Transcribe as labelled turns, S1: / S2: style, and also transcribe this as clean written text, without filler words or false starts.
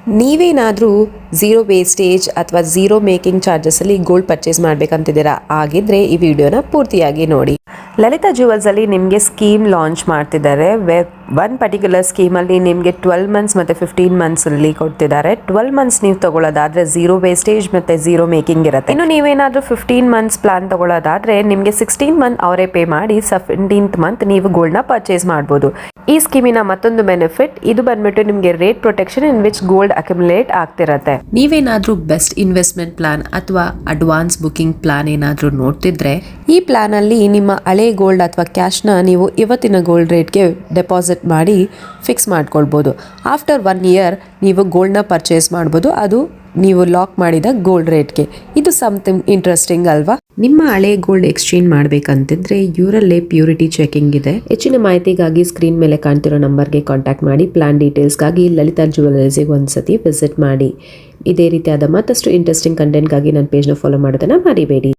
S1: ನೀವೇನಾದರೂ zero wastage ಅಥವಾ zero making ಚಾರ್ಜಸಲ್ಲಿ gold purchase ಮಾಡಬೇಕಂತಿದ್ದೀರಾ ಆಗಿದ್ದರೆ ಈ ವಿಡಿಯೋನ ಪೂರ್ತಿಯಾಗಿ ನೋಡಿ. ಲಲಿತಾ ಜ್ಯುವೆಲ್ಸಲ್ಲಿ ನಿಮಗೆ ಸ್ಕೀಮ್ ಲಾಂಚ್ ಮಾಡ್ತಿದ್ದಾರೆ. ಒನ್ ಪರ್ಟಿಕ್ಯುಲರ್ ಸ್ಕೀಮಲ್ಲಿ ನಿಮಗೆ 12 ಮಂತ್ಸ್ ಮತ್ತು 15 ಮಂತ್ಸಲ್ಲಿ ಕೊಡ್ತಿದ್ದಾರೆ. 12 ಮಂತ್ಸ್ ನೀವು ತೊಗೊಳ್ಳೋದಾದರೆ ಝೀರೋ ವೇಸ್ಟೇಜ್ ಮತ್ತು ಝೀರೋ ಮೇಕಿಂಗ್ ಇರುತ್ತೆ. ಇನ್ನು ನೀವೇನಾದರೂ 15 ಮಂತ್ಸ್ ಪ್ಲಾನ್ ತೊಗೊಳ್ಳೋದಾದರೆ ನಿಮಗೆ 16 ಮಂತ್ ಅವರೇ ಪೇ ಮಾಡಿ 17th ಮಂತ್ ನೀವು ಗೋಲ್ಡ್ನ ಪರ್ಚೇಸ್ ಮಾಡ್ಬೋದು. ಈ ಸ್ಕೀಮಿನ ಮತ್ತೊಂದು ಬೆನಿಫಿಟ್ ಇದು ಬಂದ್ಬಿಟ್ಟು ನಿಮಗೆ rate protection in which gold accumulate ಆಗ್ತಿರತ್ತೆ. ನೀವೇನಾದ್ರೂ ಬೆಸ್ಟ್ ಇನ್ವೆಸ್ಟ್ಮೆಂಟ್ ಪ್ಲಾನ್ ಅಥವಾ ಅಡ್ವಾನ್ಸ್ ಬುಕಿಂಗ್ ಪ್ಲಾನ್ ಏನಾದ್ರೂ ನೋಡ್ತಿದ್ರೆ ಈ ಪ್ಲಾನ್ ಅಲ್ಲಿ ನಿಮ್ಮ ಹಳೆ ಗೋಲ್ಡ್ ಅಥವಾ ಕ್ಯಾಶ್ನ ನೀವು ಇವತ್ತಿನ ಗೋಲ್ಡ್ ರೇಟ್ಗೆ ಡೆಪಾಸಿಟ್ ಮಾಡಿ ಫಿಕ್ಸ್ ಮಾಡ್ಕೊಳ್ಬೋದು. ಆಫ್ಟರ್ 1 ಇಯರ್ ನೀವು ಗೋಲ್ಡ್ನ ಪರ್ಚೇಸ್ ಮಾಡ್ಬೋದು, ಅದು ನೀವು ಲಾಕ್ ಮಾಡಿದ ಗೋಲ್ಡ್ ರೇಟ್ಗೆ. ಇದು ಸಮಥಿಂಗ್ ಇಂಟ್ರೆಸ್ಟಿಂಗ್ ಅಲ್ವಾ? ನಿಮ್ಮ ಹಳೆ ಗೋಲ್ಡ್ ಎಕ್ಸ್ಚೇಂಜ್ ಮಾಡಬೇಕಂತಿದ್ರೆ ಇವರಲ್ಲೇ ಪ್ಯೂರಿಟಿ ಚೆಕಿಂಗ್ ಇದೆ. ಹೆಚ್ಚಿನ ಮಾಹಿತಿಗಾಗಿ ಸ್ಕ್ರೀನ್ ಮೇಲೆ ಕಾಣ್ತಿರೋ ನಂಬರ್ಗೆ ಕಾಂಟ್ಯಾಕ್ಟ್ ಮಾಡಿ. ಪ್ಲಾನ್ ಡೀಟೇಲ್ಸ್ಗಾಗಿ ಲಲಿತಾ ಜ್ಯುವೆಲರ್ಸಿಗೆ ಒಂದ್ಸತಿ ವಿಸಿಟ್ ಮಾಡಿ. ಇದೇ ರೀತಿಯಾದ ಮತ್ತಷ್ಟು ಇಂಟ್ರೆಸ್ಟಿಂಗ್ ಕಂಟೆಂಟ್ಗಾಗಿ ನನ್ನ ಪೇಜ್ನ ಫಾಲೋ ಮಾಡೋದನ್ನ ಮರಿಬೇಡಿ.